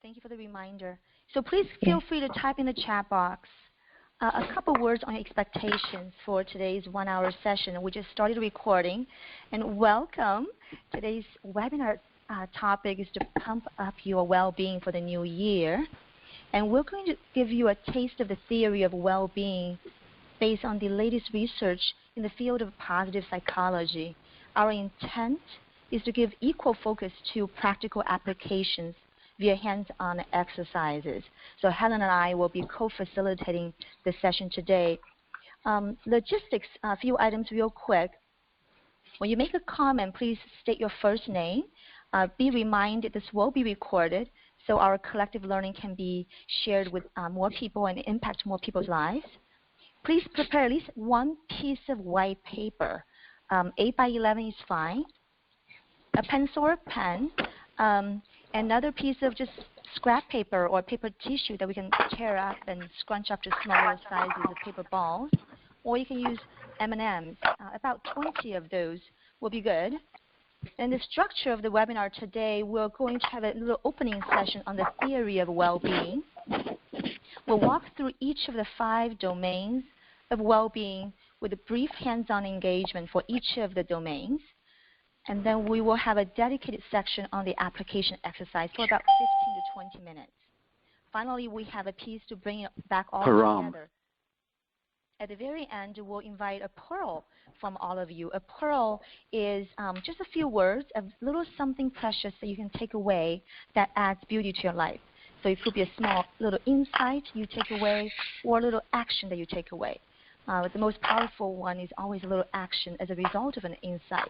Thank you for the reminder. So please feel free to type in the chat box a couple words on expectations for today's 1-hour session. We just started recording. And welcome. Today's webinar topic is to pump up your well-being for the new year. And we're going to give you a taste of the theory of well-being based on the latest research in the field of positive psychology. Our intent is to give equal focus to practical applications via hands-on exercises. So Helen and I will be co-facilitating the session today. Logistics, a few items real quick. When you make a comment, please state your first name. Be reminded this will be recorded so our collective learning can be shared with more people and impact more people's lives. Please prepare at least one piece of white paper. 8 by 11 is fine. A pencil or a pen. Another piece of just scrap paper or paper tissue that we can tear up and scrunch up to smaller sizes of paper balls. Or you can use M&Ms. About 20 of those will be good. In the structure of the webinar today, we're going to have a little opening session on the theory of well-being. We'll walk through each of the 5 domains of well-being with a brief hands-on engagement for each of the domains. And then we will have a dedicated section on the application exercise for about 15 to 20 minutes. Finally, we have a piece to bring it back all together. At the very end, we'll invite a pearl from all of you. A pearl is just a few words, a little something precious that you can take away that adds beauty to your life. So it could be a small little insight you take away or a little action that you take away. But the most powerful one is always a little action as a result of an insight.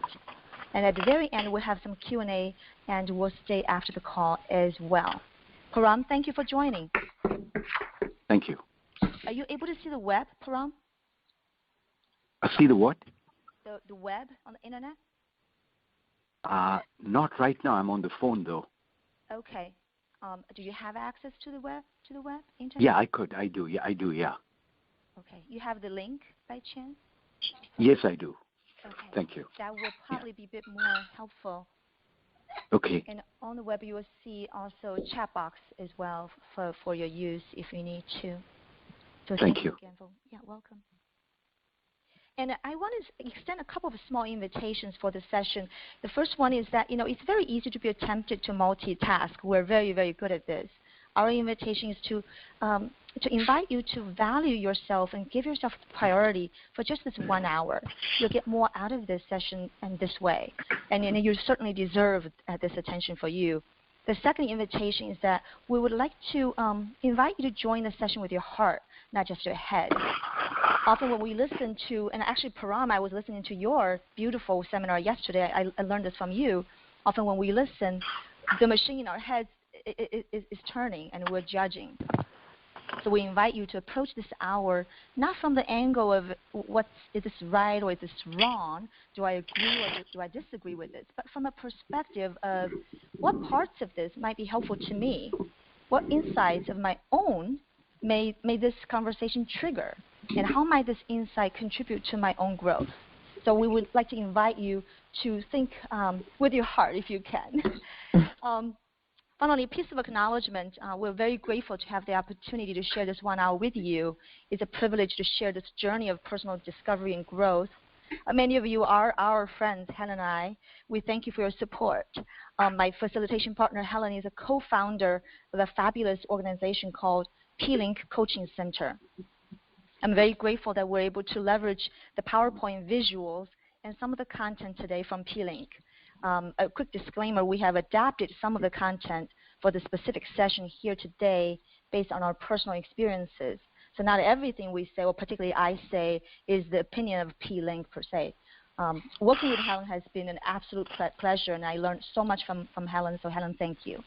And at the very end, we'll have some Q&A, and we'll stay after the call as well. Param, thank you for joining. Thank you. Are you able to see the web, Param? See the what? The web on the internet? Not right now. I'm on the phone, though. Okay. Do you have access to the web? Internet? Yeah, I could. I do. Yeah, I do. Yeah. Okay. You have the link by chance? Yes, I do. Okay. Thank you. That will probably be a bit more helpful. Okay. And on the web, you will see also a chat box as well for your use if you need to. So thank you. Again yeah, welcome. And I want to extend a couple of small invitations for the session. The first one is that, it's very easy to be tempted to multitask. We're very, very good at this. Our invitation is to invite you to value yourself and give yourself priority for just this 1 hour. You'll get more out of this session in this way. And you certainly deserve this attention for you. The second invitation is that we would like to invite you to join the session with your heart, not just your head. Often when we listen to, and actually Param, I was listening to your beautiful seminar yesterday. I learned this from you. Often when we listen, the machine in our heads is turning and we're judging. So we invite you to approach this hour not from the angle of is this right or is this wrong? Do I agree or do I disagree with this? But from a perspective of what parts of this might be helpful to me? What insights of my own may this conversation trigger? And how might this insight contribute to my own growth? So we would like to invite you to think with your heart if you can. Finally, a piece of acknowledgement. We're very grateful to have the opportunity to share this 1 hour with you. It's a privilege to share this journey of personal discovery and growth. Many of you are our friends, Helen and I. We thank you for your support. My facilitation partner, Helen, is a co-founder of a fabulous organization called P-Link Coaching Center. I'm very grateful that we're able to leverage the PowerPoint visuals and some of the content today from P-Link. A quick disclaimer, we have adapted some of the content for the specific session here today based on our personal experiences. So not everything we say, or particularly I say, is the opinion of P-Link per se. Working with Helen has been an absolute pleasure, and I learned so much from Helen, so Helen, thank you.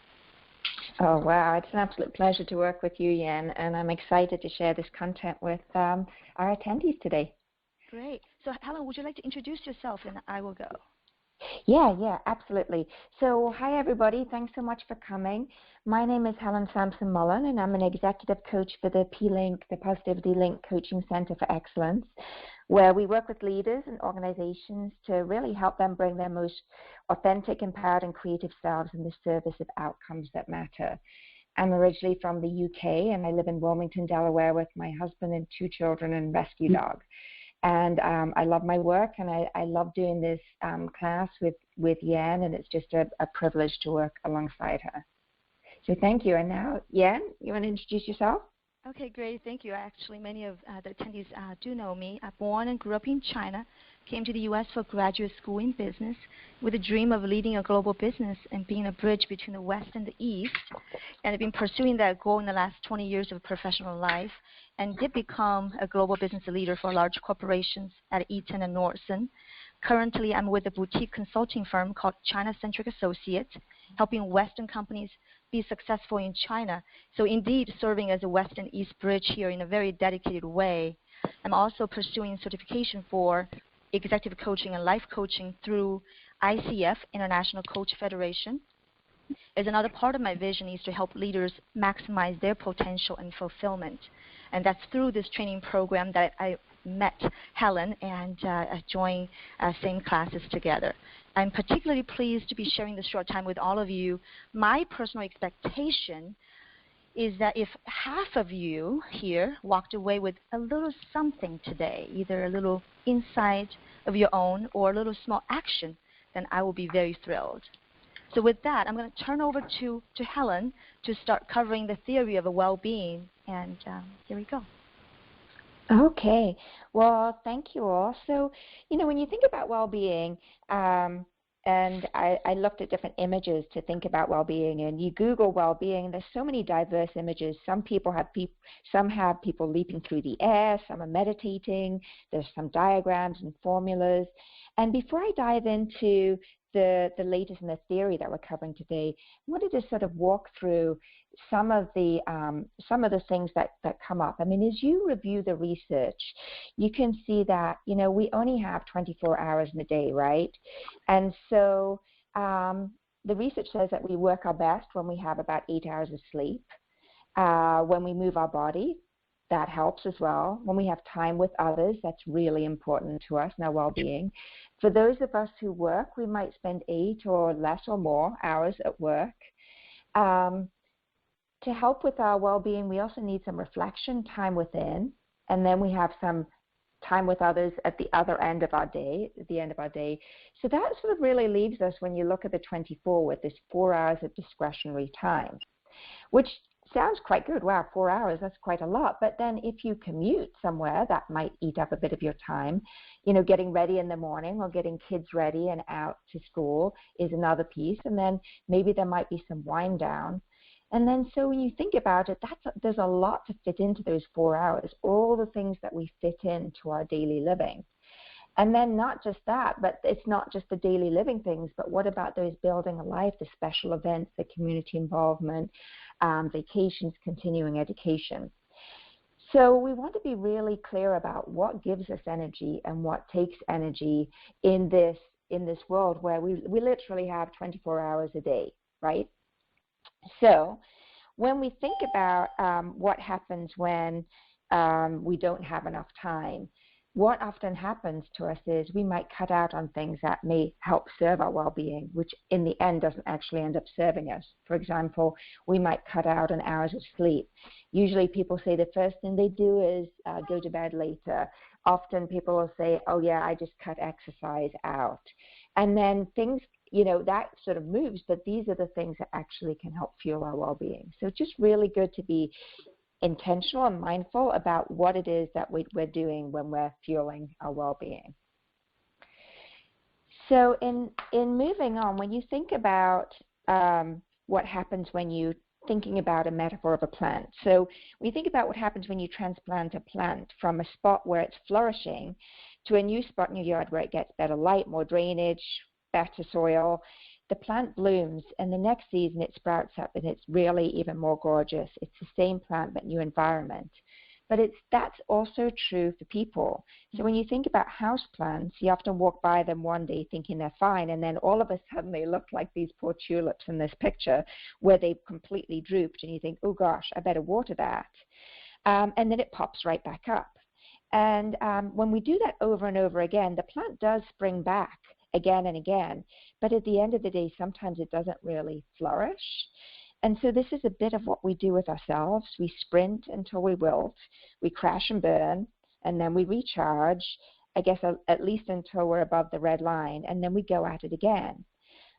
Oh, wow. It's an absolute pleasure to work with you, Yan, and I'm excited to share this content with our attendees today. Great. So, Helen, would you like to introduce yourself, and I will go. Yeah, absolutely. So, hi, everybody. Thanks so much for coming. My name is Helen Samson Mullen, and I'm an executive coach for the P-Link, the Positivity Link Coaching Center for Excellence, where we work with leaders and organizations to really help them bring their most authentic, empowered, and creative selves in the service of outcomes that matter. I'm originally from the UK, and I live in Wilmington, Delaware, with my husband and 2 children and rescue dog. And I love my work, and I love doing this class with Yan, and it's just a privilege to work alongside her. So thank you. And now, Yan, you want to introduce yourself? Okay, great. Thank you. Actually, many of the attendees do know me. I'm born and grew up in China, came to the U.S. for graduate school in business with a dream of leading a global business and being a bridge between the West and the East. And I've been pursuing that goal in the last 20 years of professional life and did become a global business leader for large corporations at Eaton and Nordson. Currently, I'm with a boutique consulting firm called China-Centric Associates, helping Western companies be successful in China. So indeed, serving as a West and East bridge here in a very dedicated way. I'm also pursuing certification for executive coaching and life coaching through ICF, International Coach Federation. As another part of my vision is to help leaders maximize their potential and fulfillment. And that's through this training program that I met Helen and joined same classes together. I'm particularly pleased to be sharing this short time with all of you. My personal expectation is that if half of you here walked away with a little something today, either a little insight of your own or a little small action, then I will be very thrilled. So with that, I'm going to turn over to Helen to start covering the theory of well-being, and here we go. Okay. Well, thank you all. So, when you think about well-being, and I looked at different images to think about well-being, and you Google well-being, there's so many diverse images. Some have people leaping through the air, some are meditating, there's some diagrams and formulas. And before I dive into the latest in the theory that we're covering today, I wanted to sort of walk through some of the things that come up. I mean, as you review the research, you can see that we only have 24 hours in a day, right? And so the research says that we work our best when we have about 8 hours of sleep. When we move our body, that helps as well. When we have time with others, that's really important to us and our well-being. For those of us who work, we might spend 8 or less or more hours at work. To help with our well-being, we also need some reflection, time within, and then we have some time with others at the other end of our day, So that sort of really leaves us, when you look at the 24, with this 4 hours of discretionary time, which sounds quite good. Wow, 4 hours, that's quite a lot. But then if you commute somewhere, that might eat up a bit of your time. Getting ready in the morning or getting kids ready and out to school is another piece. And then maybe there might be some wind down. And then so when you think about it, there's a lot to fit into those 4 hours, all the things that we fit into our daily living. And then not just that, but it's not just the daily living things, but what about those building a life, the special events, the community involvement, vacations, continuing education. So we want to be really clear about what gives us energy and what takes energy in this world where we literally have 24 hours a day, right? So when we think about what happens when we don't have enough time, what often happens to us is we might cut out on things that may help serve our well-being, which in the end doesn't actually end up serving us. For example, we might cut out on hours of sleep. Usually people say the first thing they do is go to bed later. Often people will say, oh yeah, I just cut exercise out. And then things, that sort of moves, but these are the things that actually can help fuel our well-being. So it's just really good to be intentional and mindful about what it is that we're doing when we're fueling our well-being. So in moving on, when you think about what happens when you thinking about a metaphor of a plant. So we think about what happens when you transplant a plant from a spot where it's flourishing to a new spot in your yard where it gets better light, more drainage, better soil. The plant blooms, and the next season it sprouts up, and it's really even more gorgeous. It's the same plant but new environment. But that's also true for people. So when you think about house plants, you often walk by them one day thinking they're fine, and then all of a sudden they look like these poor tulips in this picture where they've completely drooped, and you think, oh gosh, I better water that. And then it pops right back up. And when we do that over and over again, the plant does spring back again and again, but at the end of the day, sometimes it doesn't really flourish. And so this is a bit of what we do with ourselves. We sprint until we wilt, we crash and burn, and then we recharge, I guess at least until we're above the red line, and then we go at it again.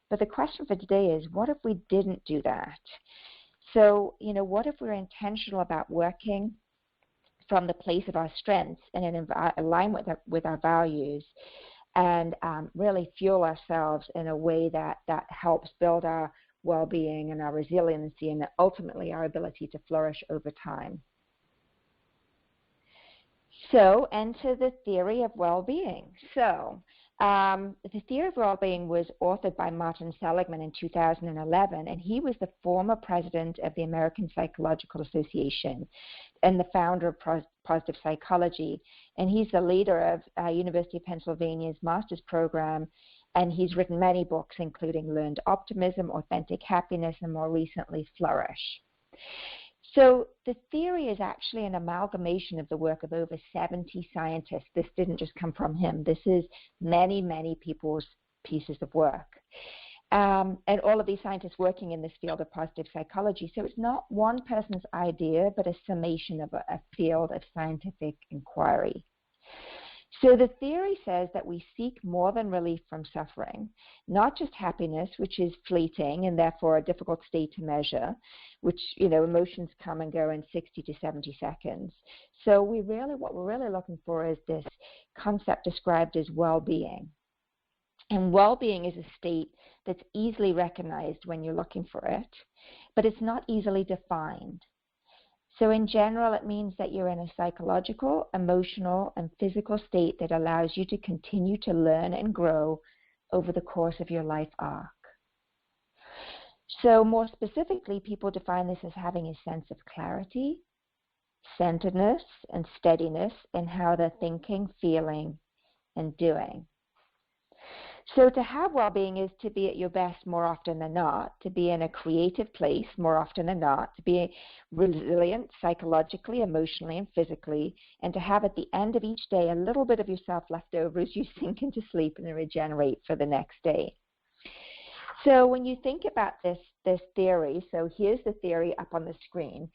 But the question for today is, what if we didn't do that? So, what if we're intentional about working from the place of our strengths and in alignment with our values, and really fuel ourselves in a way that helps build our well-being and our resiliency and ultimately our ability to flourish over time. So enter the theory of well-being. So the theory of well-being was authored by Martin Seligman in 2011, and he was the former president of the American Psychological Association and the founder of positive psychology. And he's the leader of University of Pennsylvania's master's program, and he's written many books, including Learned Optimism, Authentic Happiness, and more recently, Flourish. So the theory is actually an amalgamation of the work of over 70 scientists. This didn't just come from him. This is many, many people's pieces of work. And all of these scientists working in this field of positive psychology. So it's not one person's idea, but a summation of a field of scientific inquiry. So the theory says that we seek more than relief from suffering, not just happiness, which is fleeting and therefore a difficult state to measure, which, emotions come and go in 60 to 70 seconds. So what we're really looking for is this concept described as well-being. And well-being is a state that's easily recognized when you're looking for it, but it's not easily defined. So in general, it means that you're in a psychological, emotional, and physical state that allows you to continue to learn and grow over the course of your life arc. So more specifically, people define this as having a sense of clarity, centeredness, and steadiness in how they're thinking, feeling, and doing. So to have well-being is to be at your best more often than not, to be in a creative place more often than not, to be resilient psychologically, emotionally, and physically, and to have at the end of each day a little bit of yourself left over as you sink into sleep and regenerate for the next day. So when you think about this theory, so here's the theory up on the screen.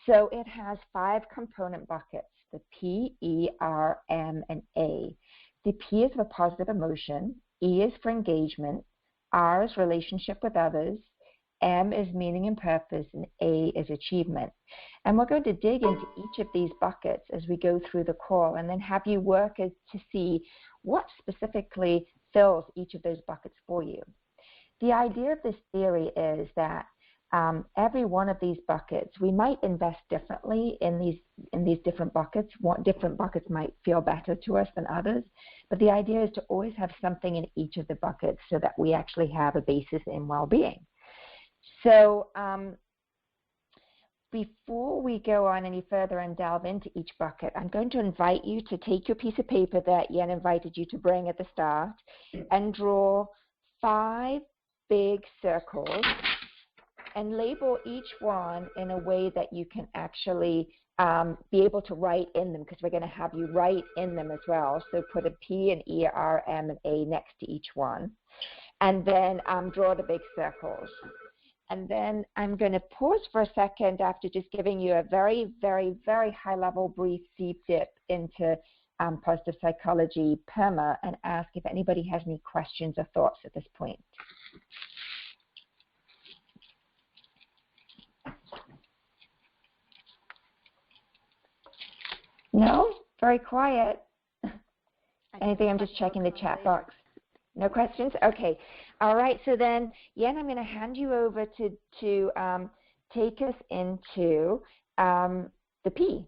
So it has 5 component buckets, the P, E, R, M, and A. The P is for positive emotion, E is for engagement, R is relationship with others, M is meaning and purpose, and A is achievement. And we're going to dig into each of these buckets as we go through the call and then have you work to see what specifically fills each of those buckets for you. The idea of this theory is that every one of these buckets, we might invest differently in these different buckets. Different buckets might feel better to us than others, but the idea is to always have something in each of the buckets so that we actually have a basis in well-being. So before we go on any further and delve into each bucket, I'm going to invite you to take your piece of paper that Yen invited you to bring at the start and draw 5 big circles and label each one in a way that you can actually be able to write in them, because we're going to have you write in them as well. So put a P, an E, R, M, and A next to each one. And then draw the big circles. And then I'm going to pause for a second after just giving you a very, very, very high-level brief deep dip into positive psychology, PERMA, and ask if anybody has any questions or thoughts at this point. No? Very quiet. Anything? I'm just checking the chat box. No questions? Okay. All right. So then, Yen, I'm going to hand you over to take us into the P.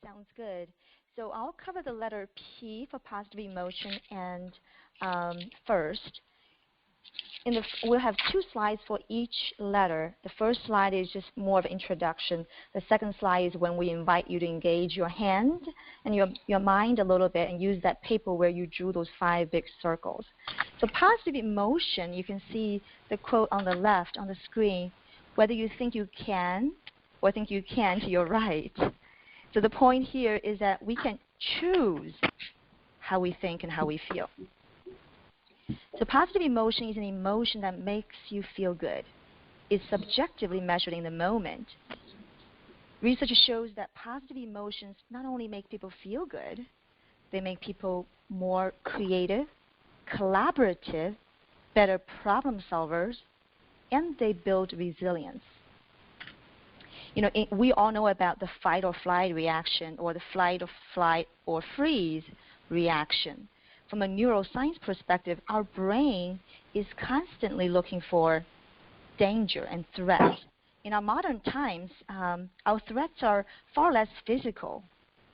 Sounds good. So I'll cover the letter P for positive emotion and first. We'll have 2 slides for each letter. The first slide is just more of an introduction. The second slide is when we invite you to engage your hand and your mind a little bit and use that paper where you drew those 5 big circles. So positive emotion, you can see the quote on the left on the screen, whether you think you can or think you can't, you're right. So the point here is that we can choose how we think and how we feel. So positive emotion is an emotion that makes you feel good. is subjectively measured in the moment. Research shows that positive emotions not only make people feel good, they make people more creative, collaborative, better problem solvers, and they build resilience. You know, we all know about the fight or flight reaction or the flight or flight or freeze reaction. From a neuroscience perspective, our brain is constantly looking for danger and threat. In our modern times, our threats are far less physical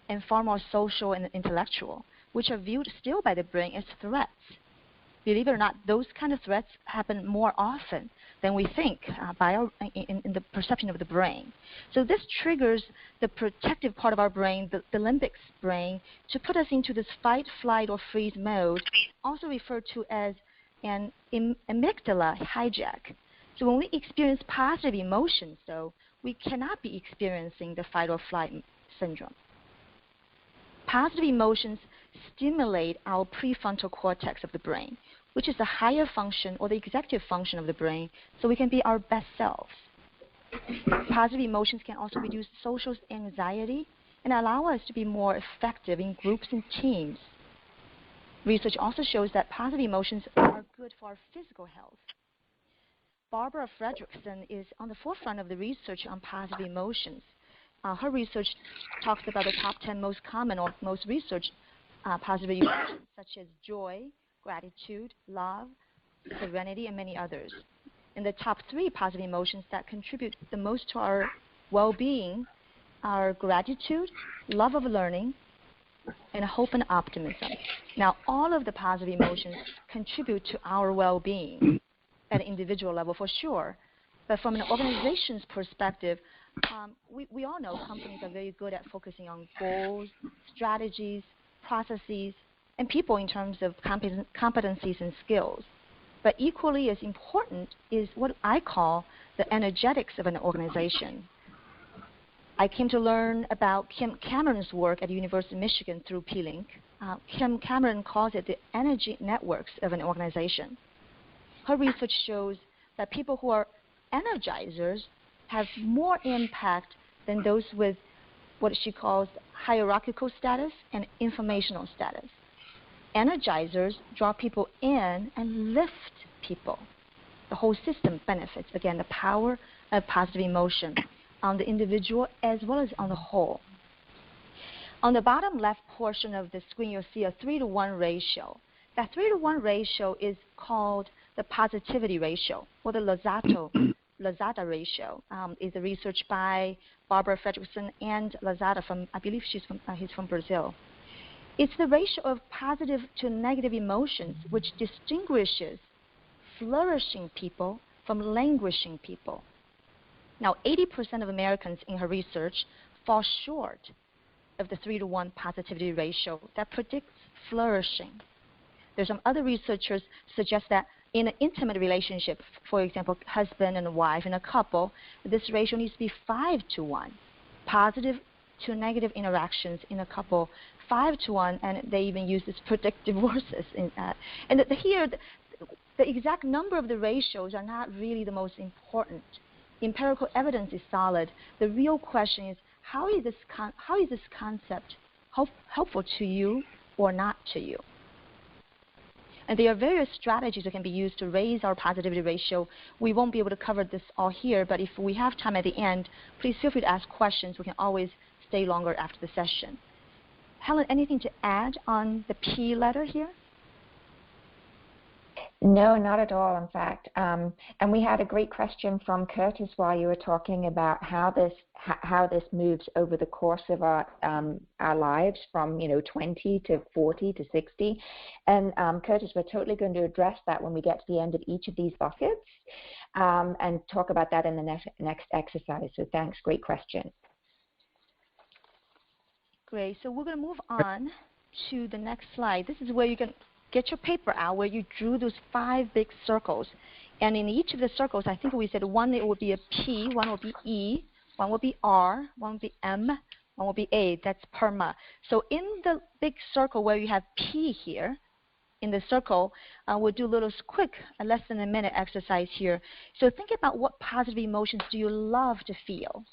and far more social and intellectual, which are viewed still by the brain as threats. Believe it or not, those kind of threats happen more often than we think in the perception of the brain. So this triggers the protective part of our brain, the limbic brain, to put us into this fight, flight, or freeze mode, also referred to as an amygdala hijack. So when we experience positive emotions, though, we cannot be experiencing the fight or flight syndrome. Positive emotions stimulate our prefrontal cortex of the brain, which is the higher function or the executive function of the brain, so we can be our best selves. Positive emotions can also reduce social anxiety and allow us to be more effective in groups and teams. Research also shows that positive emotions are good for our physical health. Barbara Fredrickson is on the forefront of the research on positive emotions. Her research talks about the top 10 most common or most researched positive emotions, such as joy, gratitude, love, serenity, and many others. And the top 3 positive emotions that contribute the most to our well-being are gratitude, love of learning, and hope and optimism. Now, all of the positive emotions contribute to our well-being at an individual level for sure. But from an organization's perspective, we all know companies are very good at focusing on goals, strategies, processes, and people in terms of competencies and skills. But equally as important is what I call the energetics of an organization. I came to learn about Kim Cameron's work at the University of Michigan through P-Link. Kim Cameron calls it the energy networks of an organization. Her research shows that people who are energizers have more impact than those with what she calls hierarchical status and informational status. Energizers draw people in and lift people. The whole system benefits, again, the power of positive emotion on the individual as well as on the whole. On the bottom left portion of the screen, you'll see a 3-to-1 ratio. That 3-to-1 ratio is called the positivity ratio, or the Lozada ratio. Is a research by Barbara Fredrickson and Lozada from, I believe he's from Brazil. It's the ratio of positive to negative emotions which distinguishes flourishing people from languishing people. Now, 80% of Americans in her research fall short of the 3-to-1 positivity ratio that predicts flourishing. There's some other researchers suggest that in an intimate relationship, for example, husband and wife in a couple, this ratio needs to be 5-to-1. Positive to negative interactions in a couple, 5-to-1, and they even use this predict divorces in that. And here, the exact number of the ratios are not really the most important. Empirical evidence is solid. The real question is, how is this concept helpful to you or not to you? And there are various strategies that can be used to raise our positivity ratio. We won't be able to cover this all here, but if we have time at the end, please feel free to ask questions. We can always stay longer after the session. Helen, anything to add on the P letter here? No, not at all, in fact. And we had a great question from Curtis while you were talking about how this moves over the course of our lives from 20 to 40 to 60. And Curtis, we're totally going to address that when we get to the end of each of these buckets and talk about that in the next exercise. So thanks, great question. Great. So we're going to move on to the next slide. This is where you can get your paper out where you drew those 5 big circles. And in each of the circles, I think we said one it would be a P, one will be E, one will be R, one will be M, one will be A. That's PERMA. So in the big circle where you have P here, in the circle, we'll do a little quick, less than a minute exercise here. So think about what positive emotions do you love to feel?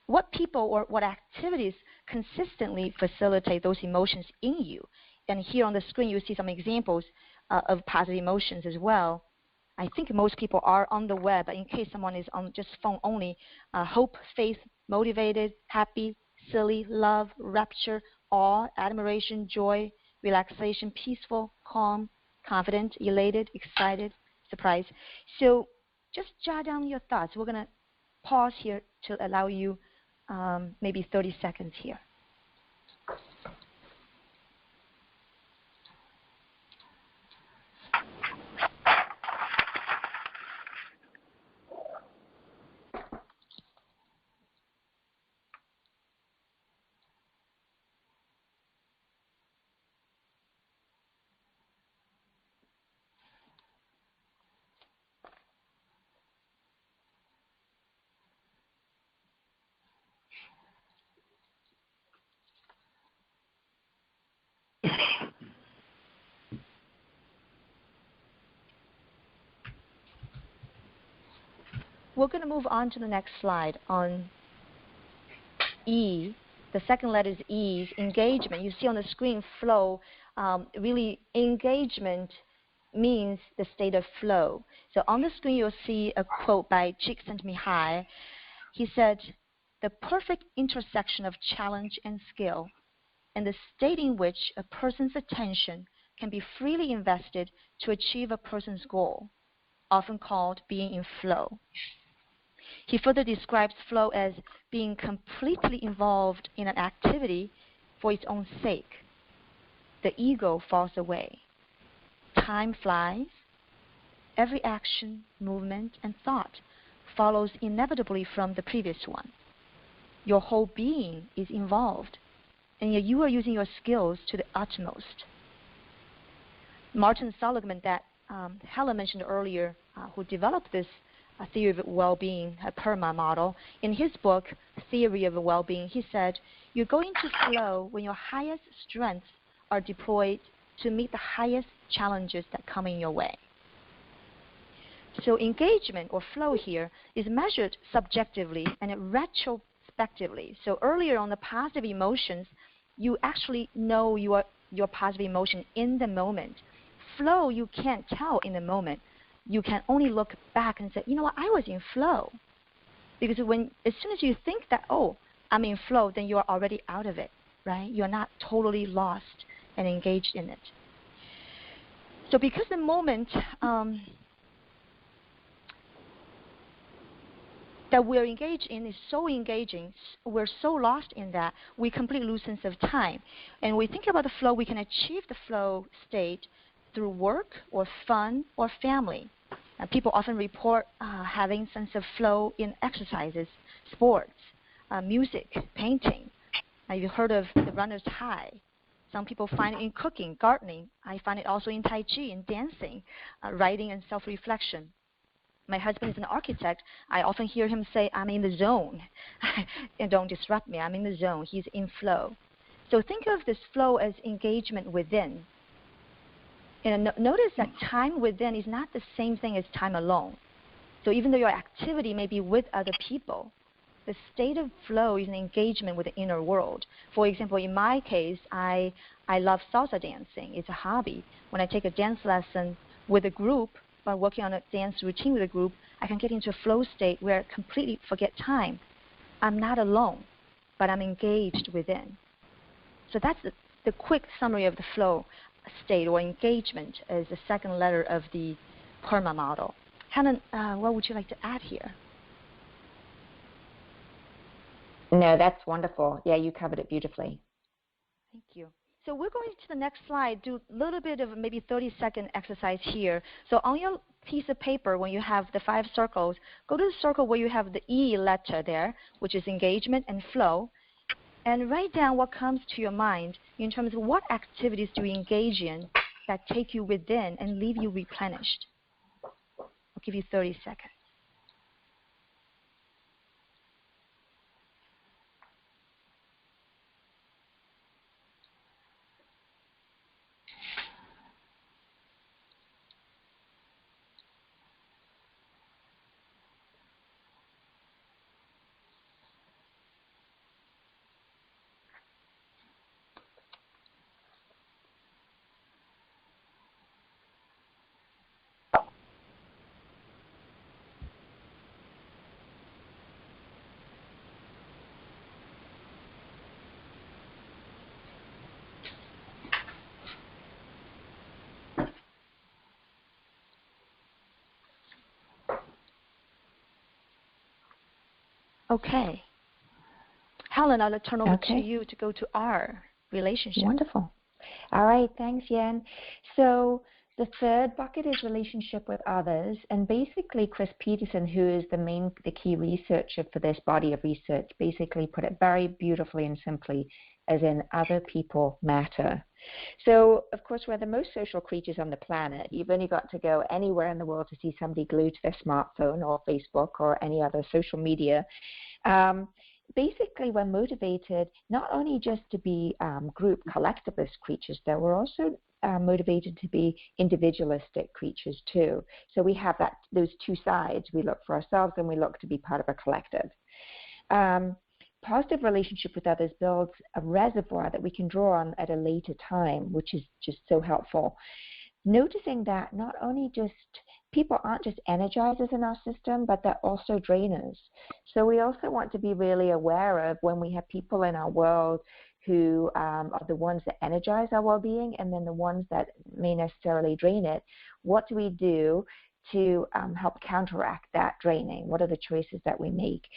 What people or what activities consistently facilitate those emotions in you? And here on the screen, you see some examples of positive emotions as well. I think most people are on the web, but in case someone is on just phone only, hope, faith, motivated, happy, silly, love, rapture, awe, admiration, joy, relaxation, peaceful, calm, confident, elated, excited, surprised. So just jot down your thoughts. We're going to pause here to allow you maybe 30 seconds here. We're going to move on to the next slide on E. The second letter is E, engagement. You see on the screen flow. Really, engagement means the state of flow. So on the screen, you'll see a quote by Csikszentmihalyi. He said, "The perfect intersection of challenge and skill, and the state in which a person's attention can be freely invested to achieve a person's goal, often called being in flow." He further describes flow as being completely involved in an activity for its own sake. The ego falls away. Time flies. Every action, movement, and thought follows inevitably from the previous one. Your whole being is involved, and yet you are using your skills to the utmost. Martin Seligman, that Helen mentioned earlier, who developed this theory of well-being, a PERMA model, in his book, Theory of Well-being, he said, "You go into flow when your highest strengths are deployed to meet the highest challenges that come in your way." So engagement or flow here is measured subjectively and retrospectively. So earlier on the positive emotions, you actually know your positive emotion in the moment. Flow, you can't tell in the moment. You can only look back and say, you know what, I was in flow. Because as soon as you think that, oh, I'm in flow, then you are already out of it, right? You're not totally lost and engaged in it. So because the moment that we're engaged in is so engaging, we're so lost in that, we completely lose sense of time. And we think about the flow, we can achieve the flow state through work or fun or family. People often report having sense of flow in exercises, sports, music, painting. You've heard of the runner's high. Some people find it in cooking, gardening. I find it also in Tai Chi, in dancing, writing, and self-reflection. My husband is an architect. I often hear him say, "I'm in the zone." And don't disrupt me. I'm in the zone. He's in flow. So think of this flow as engagement within. And notice that time within is not the same thing as time alone. So even though your activity may be with other people, the state of flow is an engagement with the inner world. For example, in my case, I love salsa dancing. It's a hobby. When I take a dance lesson with a group, by working on a dance routine with a group, I can get into a flow state where I completely forget time. I'm not alone, but I'm engaged within. So that's the quick summary of the flow state or engagement as the second letter of the PERMA model. Helen, what would you like to add here? No, that's wonderful. Yeah, you covered it beautifully. Thank you. So we're going to the next slide, do a little bit of maybe 30-second exercise here. So on your piece of paper, when you have the 5 circles, go to the circle where you have the E letter there, which is engagement and flow, and write down what comes to your mind in terms of what activities do you engage in that take you within and leave you replenished. I'll give you 30 seconds. Okay. Helen, I'll turn over Okay. to you to go to our relationship. Wonderful. All right, thanks, Yen. So the third bucket is relationship with others, and basically Chris Peterson, who is the key researcher for this body of research, basically put it very beautifully and simply, as in other people matter. So, of course, we're the most social creatures on the planet. You've only got to go anywhere in the world to see somebody glued to their smartphone or Facebook or any other social media. Basically, we're motivated not only just to be group collectivist creatures, though, we're also motivated to be individualistic creatures too. So we have those two sides. We look for ourselves and we look to be part of a collective. Positive relationship with others builds a reservoir that we can draw on at a later time, which is just so helpful. Noticing that not only just people aren't just energizers in our system, but they're also drainers. So we also want to be really aware of when we have people in our world who are the ones that energize our well-being and then the ones that may necessarily drain it. What do we do to help counteract that draining? What are the choices that we make?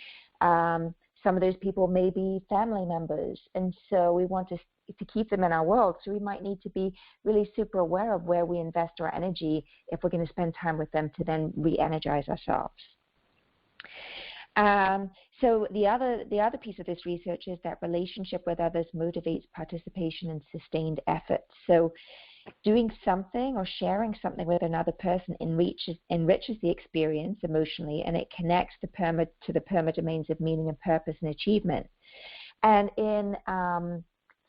Some of those people may be family members, and so we want to keep them in our world. So we might need to be really super aware of where we invest our energy if we're going to spend time with them to then re-energize ourselves. So the other piece of this research is that relationship with others motivates participation and sustained effort. So doing something or sharing something with another person enriches the experience emotionally, and it connects the PERMA to the PERMA domains of meaning and purpose and achievement. And in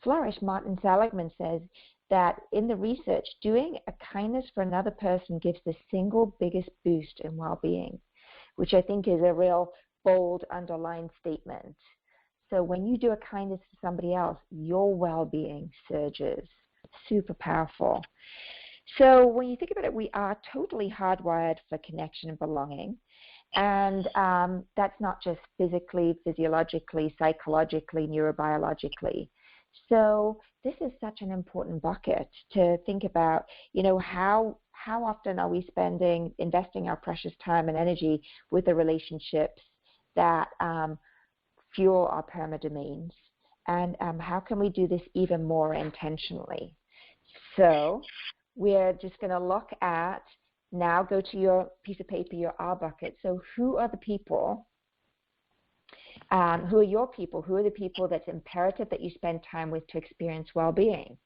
Flourish, Martin Seligman says that in the research, doing a kindness for another person gives the single biggest boost in well-being, which I think is a real bold, underlined statement. So when you do a kindness to somebody else, your well-being surges. Super powerful. So when you think about it, we are totally hardwired for connection and belonging. And that's not just physically, physiologically, psychologically, neurobiologically. So this is such an important bucket to think about, how often are we investing our precious time and energy with the relationships that fuel our PERMA domains, and how can we do this even more intentionally? So we're just going to look at, now go to your piece of paper, your R bucket. So who are the people, who are your people, who are the people that's imperative that you spend time with to experience well-being?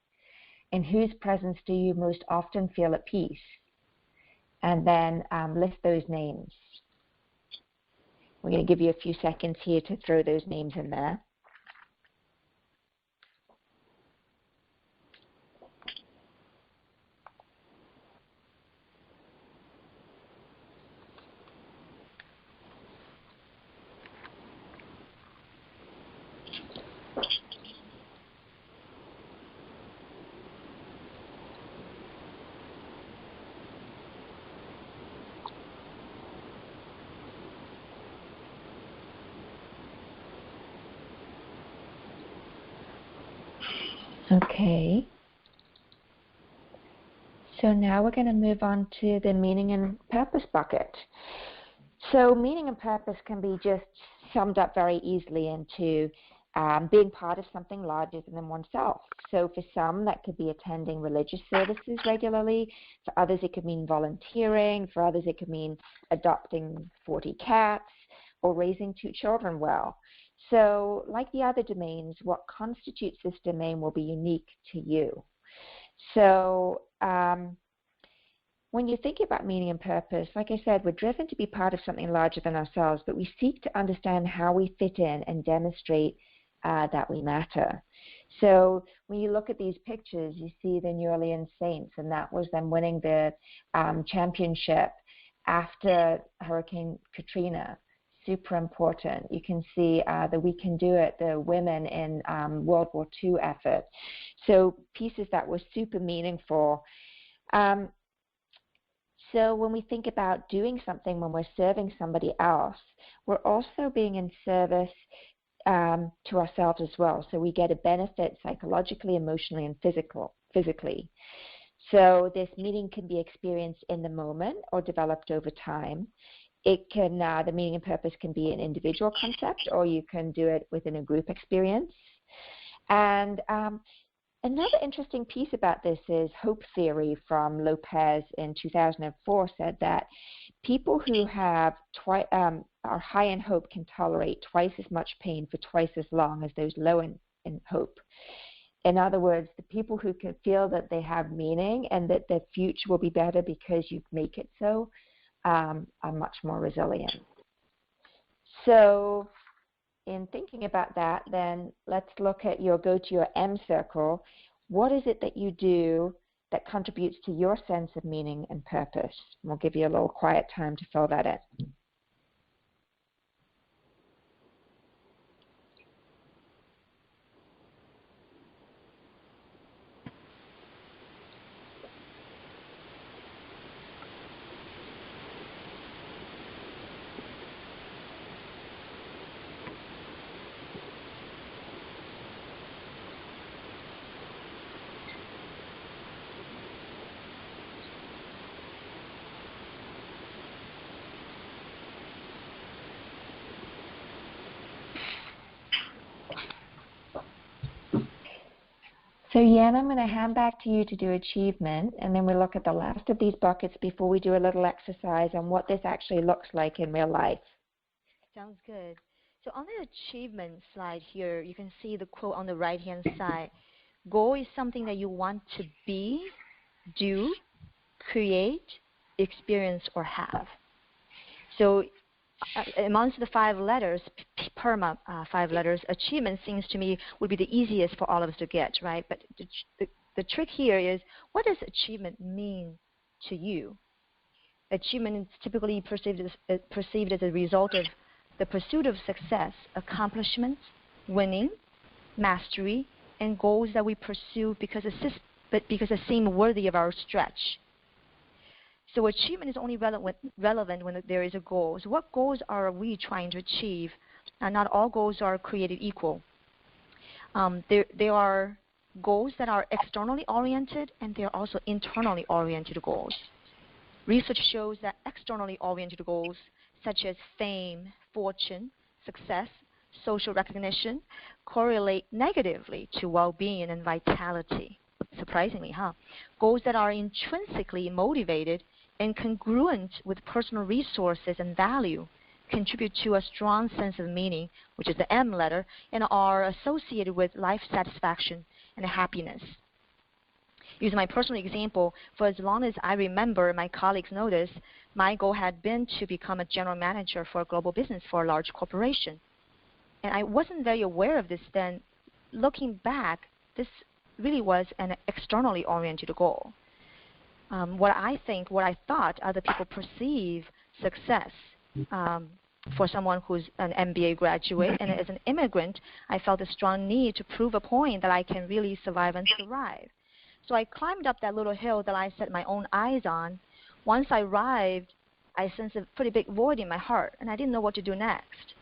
In whose presence do you most often feel at peace? And then list those names. We're going to give you a few seconds here to throw those names in there. Okay. So now we're going to move on to the meaning and purpose bucket. So meaning and purpose can be just summed up very easily into being part of something larger than oneself. So for some, that could be attending religious services regularly. For others, it could mean volunteering. For others, it could mean adopting 40 cats or raising 2 children well. So like the other domains, what constitutes this domain will be unique to you. So when you think about meaning and purpose, like I said, we're driven to be part of something larger than ourselves, but we seek to understand how we fit in and demonstrate that we matter. So when you look at these pictures, you see the New Orleans Saints, and that was them winning the championship after Hurricane Katrina. Super important. You can see the We Can Do It, the women in World War II effort. So pieces that were super meaningful. So when we think about doing something, when we're serving somebody else, we're also being in service to ourselves as well. So we get a benefit psychologically, emotionally, and physically. So this meaning can be experienced in the moment or developed over time. It can, the meaning and purpose can be an individual concept, or you can do it within a group experience. And another interesting piece about this is hope theory from Lopez in 2004 said that people who have are high in hope can tolerate twice as much pain for twice as long as those low in hope. In other words, the people who can feel that they have meaning and that their future will be better because you make it so are much more resilient. So in thinking about that, then let's look at go to your M circle. What is it that you do that contributes to your sense of meaning and purpose? We'll give you a little quiet time to fill that in. So Yen, I'm going to hand back to you to do achievement, and then we'll look at the last of these buckets before we do a little exercise on what this actually looks like in real life. Sounds good. So on the achievement slide here, you can see the quote on the right-hand side. Goal is something that you want to be, do, create, experience, or have. So amongst the 5 letters, PERMA 5 letters, achievement seems to me would be the easiest for all of us to get, right? But the trick here is, what does achievement mean to you? Achievement is typically perceived as a result of the pursuit of success, accomplishments, winning, mastery, and goals that we pursue because they seem worthy of our stretch. So achievement is only relevant when there is a goal. So what goals are we trying to achieve? Not all goals are created equal. There are goals that are externally oriented, and there are also internally oriented goals. Research shows that externally oriented goals, such as fame, fortune, success, social recognition, correlate negatively to well-being and vitality. Surprisingly, huh? Goals that are intrinsically motivated and congruent with personal resources and value contribute to a strong sense of meaning, which is the M letter, and are associated with life satisfaction and happiness. Using my personal example, for as long as I remember, my colleagues noticed, my goal had been to become a general manager for a global business for a large corporation. And I wasn't very aware of this then. Looking back, this really was an externally oriented goal. What I thought other people perceive success for someone who's an MBA graduate, and as an immigrant, I felt a strong need to prove a point that I can really survive and thrive. So I climbed up that little hill that I set my own eyes on. Once I arrived, I sensed a pretty big void in my heart, and I didn't know what to do next,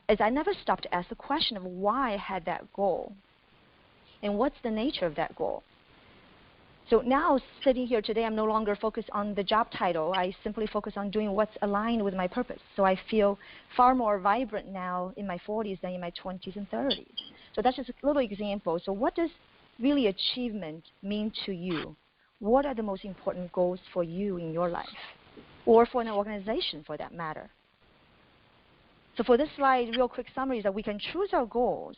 as I never stopped to ask the question of why I had that goal, and what's the nature of that goal. So now, sitting here today, I'm no longer focused on the job title. I simply focus on doing what's aligned with my purpose. So I feel far more vibrant now in my 40s than in my 20s and 30s. So that's just a little example. So what does really achievement mean to you? What are the most important goals for you in your life, or for an organization for that matter? So for this slide, real quick summary is that we can choose our goals.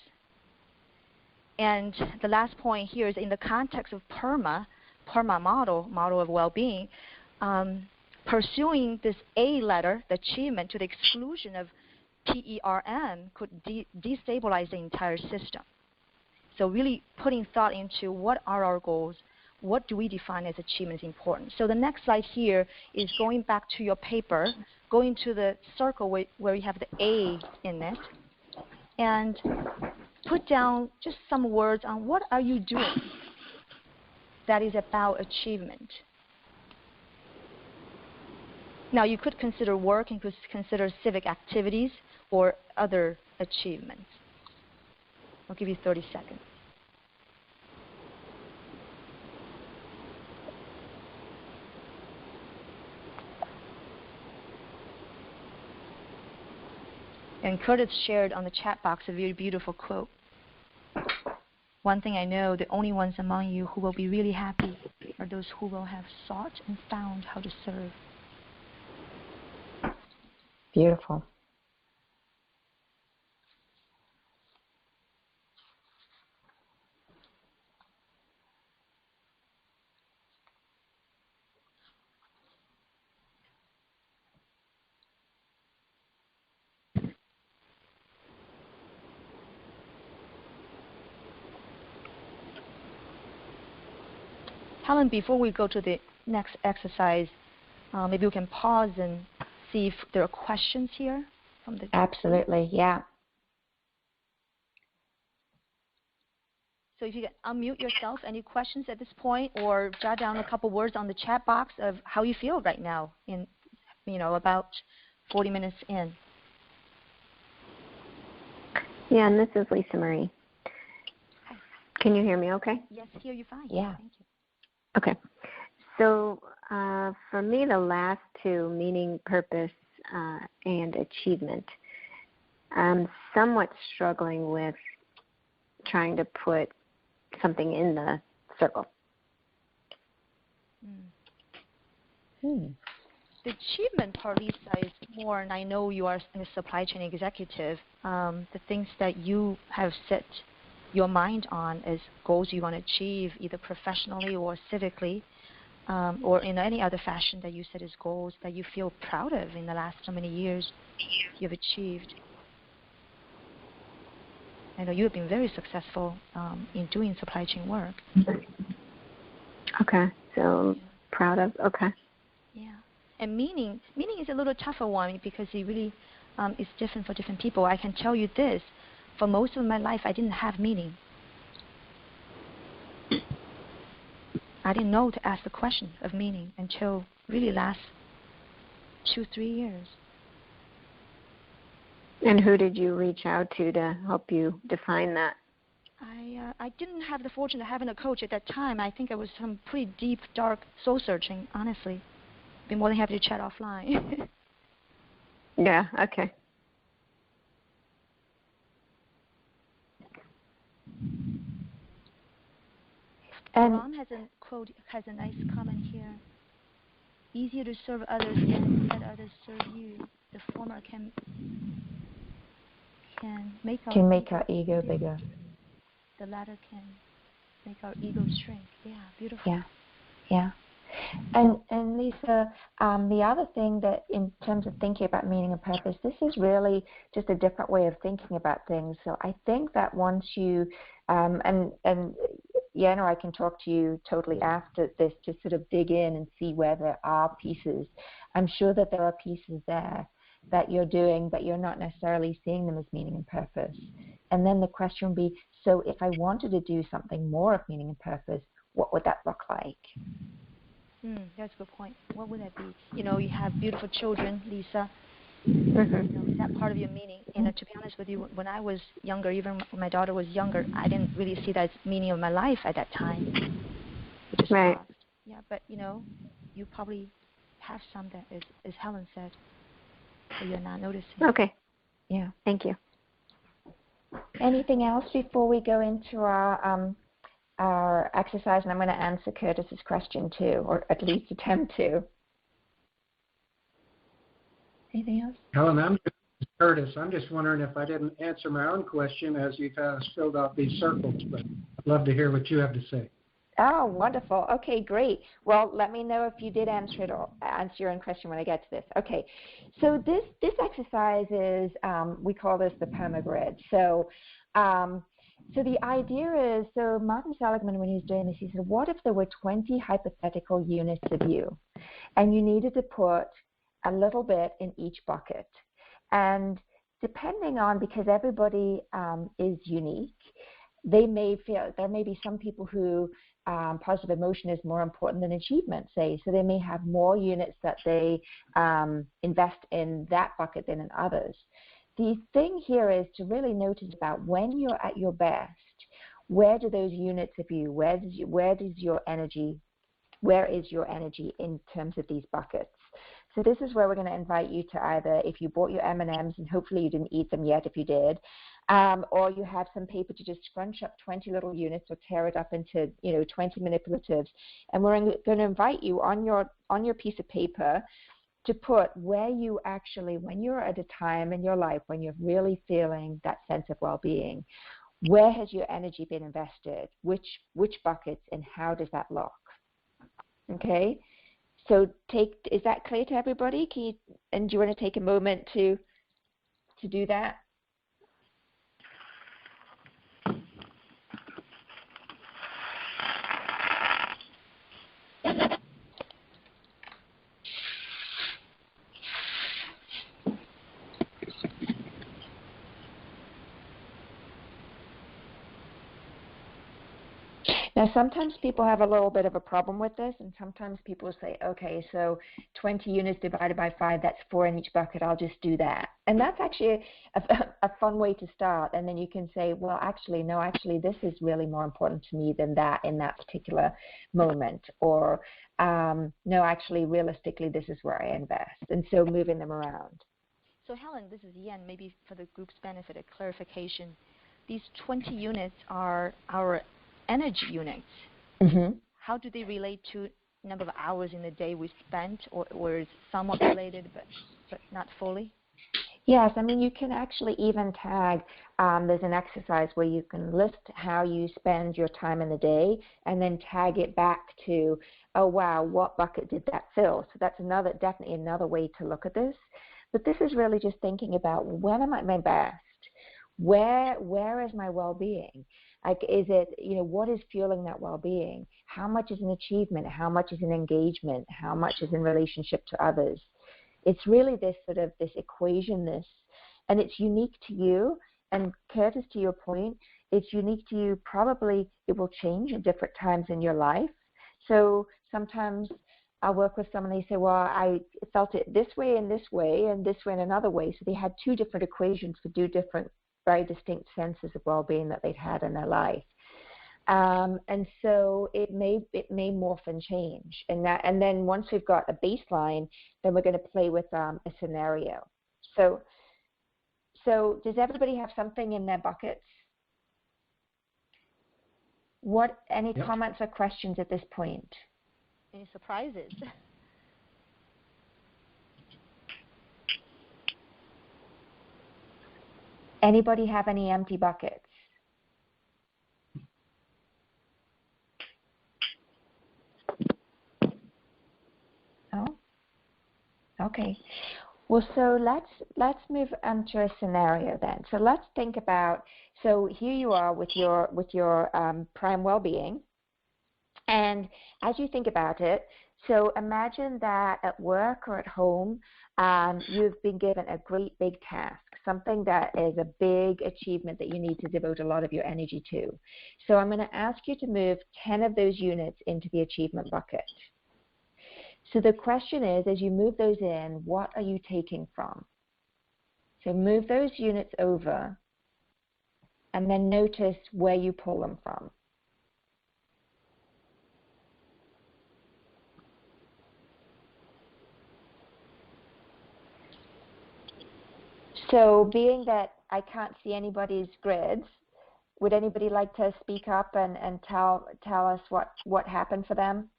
And the last point here is in the context of PERMA model of well-being, pursuing this A letter, the achievement, to the exclusion of PERM could destabilize the entire system. So really putting thought into what are our goals, what do we define as achievement is important. So the next slide here is going back to your paper, going to the circle where you have the A in it, and put down just some words on what are you doing that is about achievement. Now, you could consider work and could consider civic activities or other achievements. I'll give you 30 seconds. And Curtis shared on the chat box a very beautiful quote. One thing I know, the only ones among you who will be really happy are those who will have sought and found how to serve. Beautiful. Helen, before we go to the next exercise, maybe we can pause and see if there are questions here from the. Absolutely, yeah. So if you can unmute yourself, any questions at this point, or jot down a couple words on the chat box of how you feel right now in, about 40 minutes in. Yeah, and this is Lisa Marie. Hi. Can you hear me okay? Yes, hear you fine. Yeah. Thank you. Okay. So for me, the last two, meaning, purpose, and achievement, I'm somewhat struggling with trying to put something in the circle. The achievement part, Lisa, is more, and I know you are a supply chain executive, the things that you have set your mind on as goals you want to achieve, either professionally or civically, or in any other fashion that you set as goals that you feel proud of in the last so many years you've achieved. I know you have been very successful in doing supply chain work. Okay, so proud of, okay. Yeah, and meaning is a little tougher one because it really is different for different people. I can tell you this, for most of my life I didn't have meaning. I didn't know to ask the question of meaning until really last 2-3 years. And who did you reach out to help you define that? I didn't have the fortune of having a coach at that time. I think it was some pretty deep, dark soul searching, honestly. I'd be more than happy to chat offline. Yeah, okay. And Ron has a nice comment here. Easier to serve others than let others serve you. The former can make our ego bigger. The latter can make our ego shrink. Yeah, beautiful. Yeah, yeah. And Lisa, the other thing that in terms of thinking about meaning and purpose, this is really just a different way of thinking about things. So I think that once you, and Yana, I can talk to you totally after this to sort of dig in and see where there are pieces. I'm sure that there are pieces there that you're doing, but you're not necessarily seeing them as meaning and purpose. And then the question would be, so if I wanted to do something more of meaning and purpose, what would that look like? That's a good point. What would that be? You have beautiful children, Lisa. Mm-hmm. Is that part of your meaning? And to be honest with you, when I was younger, even when my daughter was younger, I didn't really see that as meaning of my life at that time. Which is right. lost. Yeah, but you probably have some that, as Helen said, that you're not noticing. Okay. Yeah. Thank you. Anything else before we go into our exercise? And I'm going to answer Curtis's question too, or at least attempt to. Anything else? Helen, Curtis. I'm just wondering if I didn't answer my own question as you kind of filled out these circles, but I'd love to hear what you have to say. Oh, wonderful. Okay, great. Well, let me know if you did answer it or answer your own question when I get to this. Okay, so this exercise is, we call this the PERMA grid. So the idea is, so Martin Seligman, when he was doing this, he said, what if there were 20 hypothetical units of you, and you needed to put a little bit in each bucket? And depending on, because everybody is unique, they may feel, there may be some people who positive emotion is more important than achievement, say. So they may have more units that they invest in that bucket than in others. The thing here is to really notice about when you're at your best, where do those units of you, where is your energy in terms of these buckets? So this is where we're going to invite you to either, if you bought your M&Ms, and hopefully you didn't eat them yet if you did, or you have some paper to just scrunch up 20 little units or tear it up into 20 manipulatives. And we're going to invite you on your piece of paper to put where you actually, when you're at a time in your life when you're really feeling that sense of well-being, where has your energy been invested? Which buckets, and how does that look? Okay? So is that clear to everybody? And do you want to take a moment to do that? Now, sometimes people have a little bit of a problem with this, and sometimes people say, okay, so 20 units divided by 5, that's 4 in each bucket, I'll just do that. And that's actually a fun way to start. And then you can say, well, actually, this is really more important to me than that in that particular moment. Or, no, actually, realistically, this is where I invest. And so moving them around. So Helen, this is Yan. Maybe for the group's benefit, a clarification. These 20 units are our energy units. Mm-hmm. How do they relate to number of hours in the day we spent, or is somewhat related but not fully? Yes, I mean, you can actually even tag, there's an exercise where you can list how you spend your time in the day and then tag it back to, oh, wow, what bucket did that fill? So that's definitely another way to look at this. But this is really just thinking about, when am I at my best? Where is my well-being? Like, is it, what is fueling that well-being? How much is an achievement? How much is an engagement? How much is in relationship to others? It's really this equation, and it's unique to you. And Curtis, to your point, it's unique to you. Probably it will change at different times in your life. So sometimes I'll work with someone, they say, well, I felt it this way and this way and this way and another way. So they had 2 different equations for 2 different, very distinct senses of well-being that they've had in their life. And so it may morph and change. And then once we've got a baseline, then we're going to play with a scenario. So does everybody have something in their buckets? Any comments or questions at this point? Any surprises? Anybody have any empty buckets? Oh, okay. Well, so let's move on to a scenario then. So let's think about, so here you are with your prime well-being, and as you think about it, so imagine that at work or at home, you've been given a great big task, something that is a big achievement that you need to devote a lot of your energy to. So I'm going to ask you to move 10 of those units into the achievement bucket. So the question is, as you move those in, what are you taking from? So move those units over, and then notice where you pull them from. So being that I can't see anybody's grids, would anybody like to speak up and tell us what happened for them?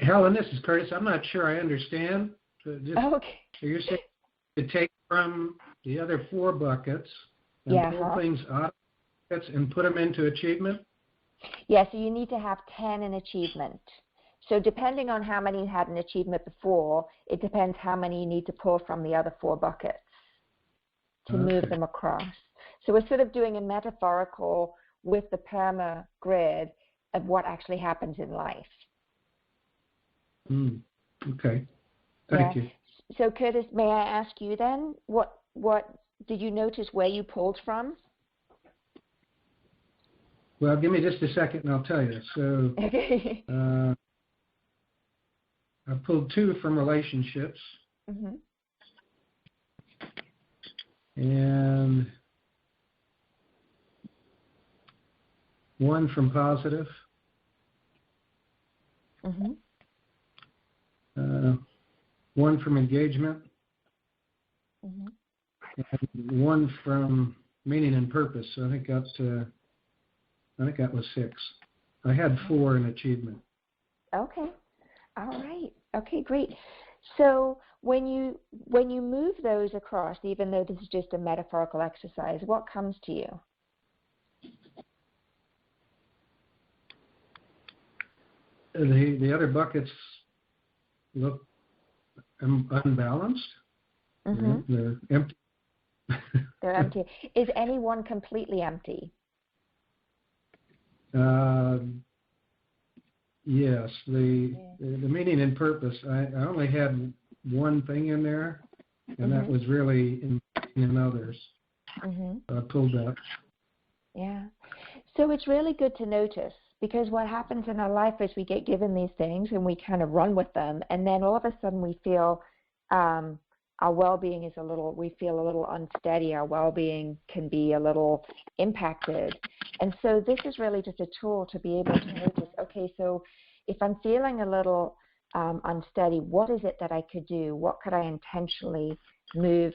Helen, this is Curtis. I'm not sure I understand. Okay. So you're saying to take from the other 4 buckets and pull things out of buckets and put them into achievement? Yeah, so you need to have 10 in achievement. So depending on how many had an achievement before, it depends how many you need to pull from the other 4 buckets to move them across. So we're sort of doing a metaphorical with the PERMA grid of what actually happens in life. Okay. Thank you. So Curtis, may I ask you then, what did you notice where you pulled from? Well, give me just a second and I'll tell you. So Okay. I pulled 2 from relationships. Mm-hmm. And 1 from positive, Mm-hmm. 1 from engagement, Mm-hmm. and 1 from meaning and purpose. So I think that was 6. I had 4 in achievement. Okay. All right. Okay, great. So when you move those across, even though this is just a metaphorical exercise, what comes to you? The other buckets look unbalanced. Mm-hmm. They're empty. They're empty. Is any one completely empty? Yes, the meaning and purpose. I only had 1 thing in there, and that was really in others. Mm-hmm. I pulled that. Yeah. So it's really good to notice, because what happens in our life is we get given these things and we kind of run with them, and then all of a sudden we feel our well-being is we feel a little unsteady. Our well-being can be a little impacted. And so this is really just a tool to be able to notice, okay, so if I'm feeling a little unsteady, what is it that I could do? What could I intentionally move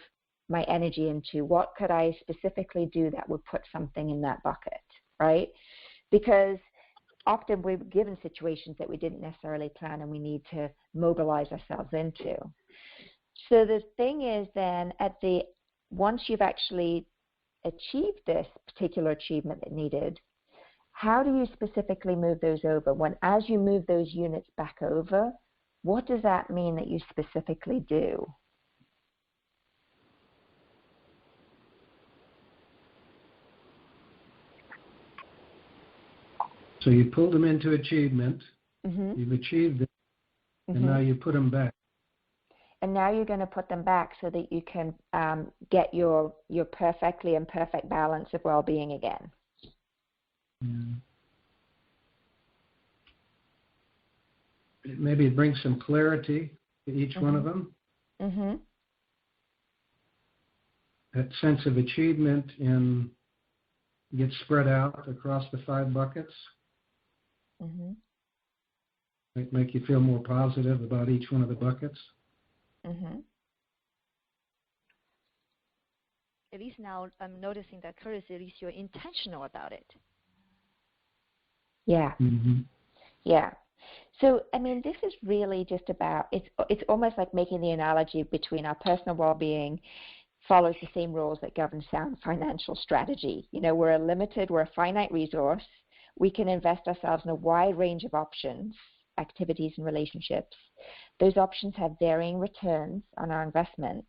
my energy into? What could I specifically do that would put something in that bucket, right? Because often we're given situations that we didn't necessarily plan and we need to mobilize ourselves into. So the thing is then, once you've actually achieved this particular achievement that needed, how do you specifically move those over? As you move those units back over, what does that mean that you specifically do? So you pulled them into achievement. Mm-hmm. You've achieved it, and Mm-hmm. now you put them back. And now you're going to put them back so that you can get your perfectly imperfect balance of well-being again. Maybe it brings some clarity to each one of them. Mm-hmm. That sense of achievement gets spread out across the 5 buckets. Mm-hmm. Might make you feel more positive about each one of the buckets. Mm-hmm. At least now I'm noticing that, Curtis, at least you're intentional about it. Yeah. Mm-hmm. Yeah. So, I mean, this is really just about, it's almost like making the analogy between our personal well-being follows the same rules that govern sound financial strategy. We're a finite resource. We can invest ourselves in a wide range of options, activities, and relationships. Those options have varying returns on our investment.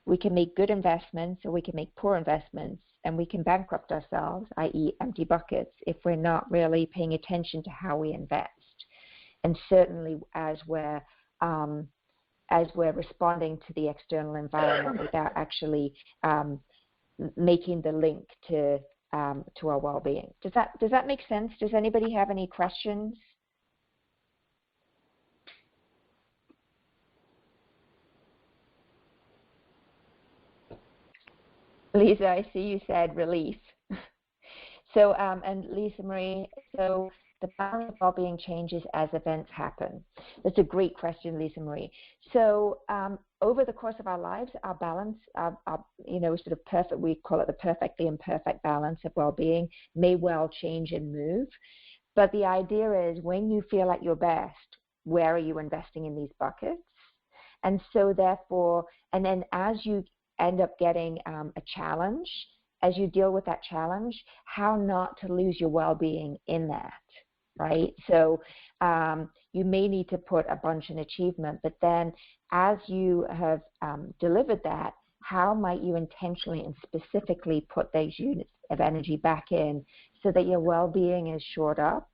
We can make good investments or we can make poor investments, and we can bankrupt ourselves, i.e. empty buckets, if we're not really paying attention to how we invest. And certainly as we're responding to the external environment without actually making the link to our well-being. Does that make sense? Does anybody have any questions? Lisa, I see you said relief. So, and Lisa Marie, so the balance of well-being changes as events happen. That's a great question, Lisa Marie. So, over the course of our lives, our balance, sort of perfect, we call it the perfectly imperfect balance of well-being, may well change and move. But the idea is when you feel at your best, where are you investing in these buckets? And so therefore, and then as you end up getting a challenge, as you deal with that challenge, how not to lose your well-being in that, right? So you may need to put a bunch in achievement, but then as you have delivered that, how might you intentionally and specifically put those units of energy back in so that your well-being is shored up?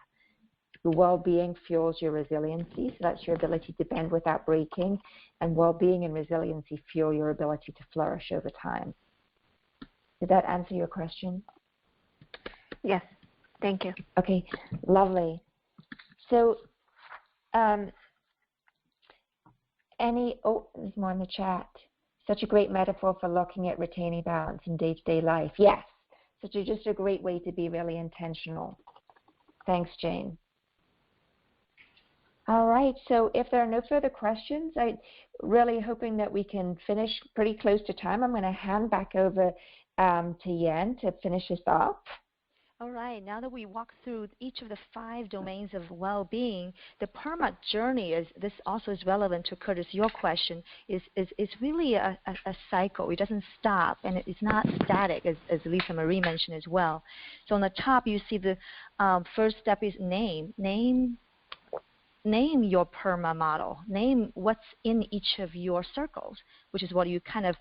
Your well-being fuels your resiliency, so that's your ability to bend without breaking, and well-being and resiliency fuel your ability to flourish over time. Did that answer your question? Yes, thank you. Okay, lovely. So, there's more in the chat. Such a great metaphor for looking at retaining balance in day-to-day life. Yes, just a great way to be really intentional. Thanks, Jane. All right, so if there are no further questions, I'm really hoping that we can finish pretty close to time. I'm going to hand back over to Yen to finish us off. All right, now that we walked through each of the 5 domains of well-being, the PERMA journey, this also is relevant to Curtis, your question, is really a cycle. It doesn't stop, and it's not static, as Lisa Marie mentioned as well. So on the top, you see the first step is name your PERMA model. Name what's in each of your circles, which is what you kind of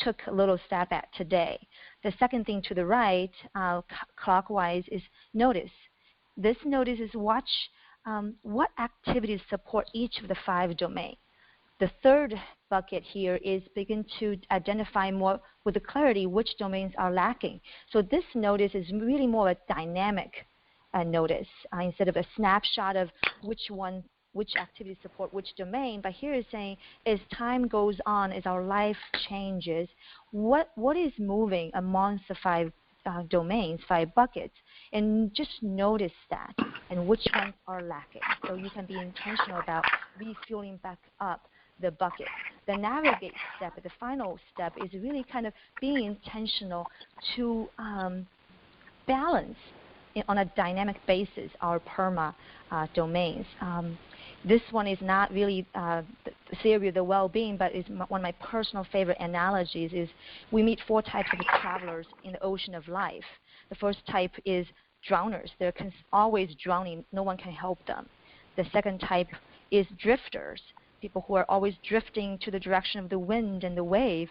took a little stab at today. The second thing to the right, clockwise, is notice. This notice is watch what activities support each of the 5 domains. The third bucket here is begin to identify more with clarity which domains are lacking. So this notice is really more a dynamic notice instead of a snapshot of which activities support which domain. But here is saying, as time goes on, as our life changes, what is moving amongst the 5 domains, 5 buckets, and just notice that, and which ones are lacking. So you can be intentional about refueling back up the bucket. The navigate step, the final step, is really kind of being intentional to balance on a dynamic basis our PERMA domains. This one is not really the theory of the well-being, but is one of my personal favorite analogies. Is we meet 4 types of travelers in the ocean of life. The first type is drowners. They're always drowning. No one can help them. The second type is drifters, people who are always drifting to the direction of the wind and the wave.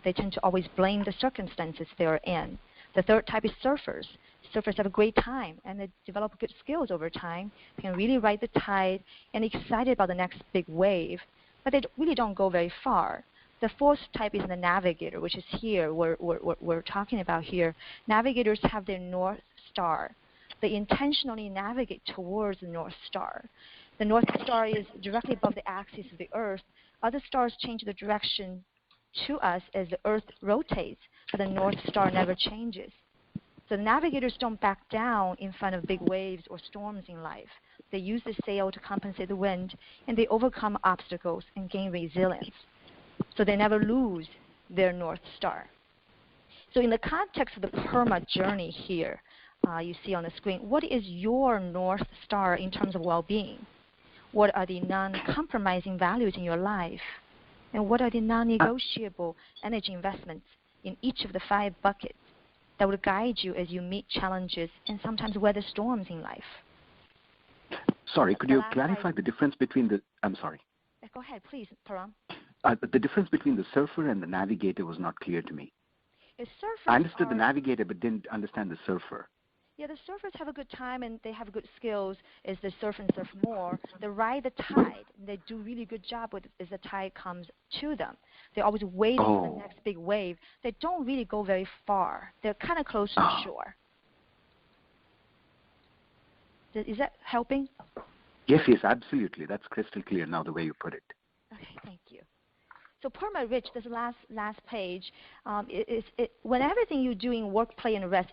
They tend to always blame the circumstances they're in. The third type is surfers. Surfers have a great time, and they develop good skills over time. They can really ride the tide and excited about the next big wave, but they really don't go very far. The fourth type is the navigator, which is here, we're talking about here. Navigators have their North Star. They intentionally navigate towards the North Star. The North Star is directly above the axis of the Earth. Other stars change the direction to us as the Earth rotates, but the North Star never changes. So navigators don't back down in front of big waves or storms in life. They use the sail to compensate the wind, and they overcome obstacles and gain resilience. So they never lose their North Star. So in the context of the PERMA journey here, you see on the screen, what is your North Star in terms of well-being? What are the non-compromising values in your life? And what are the non-negotiable energy investments in each of the 5 buckets that would guide you as you meet challenges and sometimes weather storms in life? Sorry, could you clarify the difference between the, I'm sorry. Go ahead, please, Param. The difference between the surfer and the navigator was not clear to me. I understood the navigator but didn't understand the surfer. Yeah, the surfers have a good time and they have good skills as they surf and surf more. They ride the tide and they do really good job with it as the tide comes to them. They're always waiting for the next big wave. They don't really go very far. They're kind of close to the shore. Is that helping? Yes, absolutely. That's crystal clear now the way you put it. Okay, thank you. So PERMA Rich, this last page, when everything you do in work, play, and rest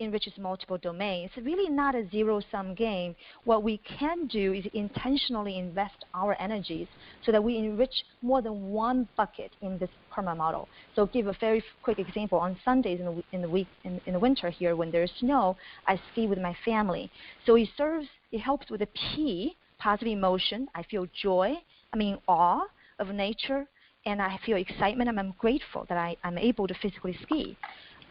enriches multiple domains. It's really not a zero-sum game. What we can do is intentionally invest our energies so that we enrich more than one bucket in this PERMA model. So give a very quick example. On Sundays in the winter here, when there's snow, I ski with my family. So it helps with the P, positive emotion. I feel joy. I'm in awe of nature, and I feel excitement. I'm grateful that I'm able to physically ski.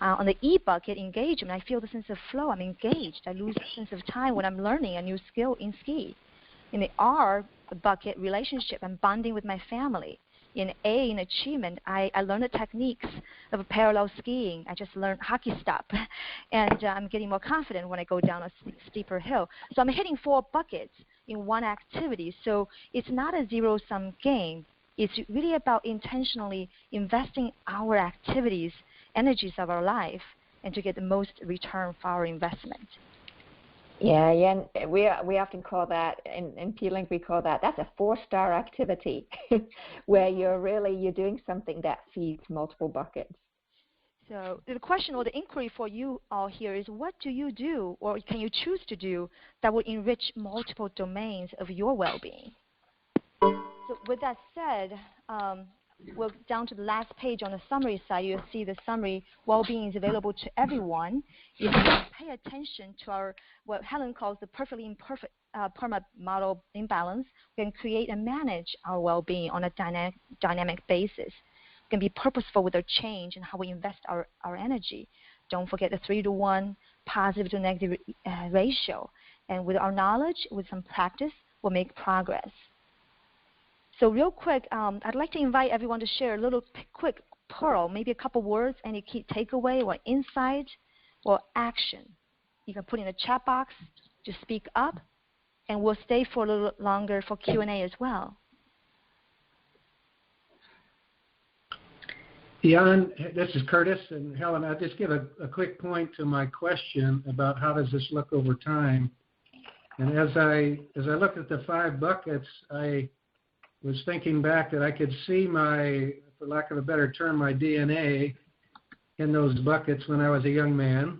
On the E bucket, engagement, I feel the sense of flow. I'm engaged. I lose the sense of time when I'm learning a new skill in ski. In the R bucket, relationship, I'm bonding with my family. In A, in achievement, I learn the techniques of parallel skiing. I just learned hockey stop, and I'm getting more confident when I go down a steeper hill. So I'm hitting 4 buckets in one activity. So it's not a zero-sum game. It's really about intentionally investing our activities, energies of our life, and to get the most return for our investment. Yeah, and we often call that, in P-Link we call that's a 4-star activity, where you're doing something that feeds multiple buckets. So the question or the inquiry for you all here is, what do you do or can you choose to do that will enrich multiple domains of your well-being? So with that said, we're down to the last page on the summary side. You'll see the summary, well-being is available to everyone. If you pay attention to our, what Helen calls the perfectly imperfect PERMA model imbalance, we can create and manage our well-being on a dynamic basis. We can be purposeful with our change and how we invest our energy. Don't forget the 3-to-1 positive to negative ratio. And with our knowledge, with some practice, we'll make progress. So real quick, I'd like to invite everyone to share a little quick pearl, maybe a couple words, any key takeaway or insight or action. You can put in the chat box, just speak up, and we'll stay for a little longer for Q&A as well. Jan, this is Curtis, and Helen, I'll just give a quick point to my question about how does this look over time. And as I looked at the 5 buckets, I was thinking back that I could see my, for lack of a better term, my DNA in those buckets when I was a young man.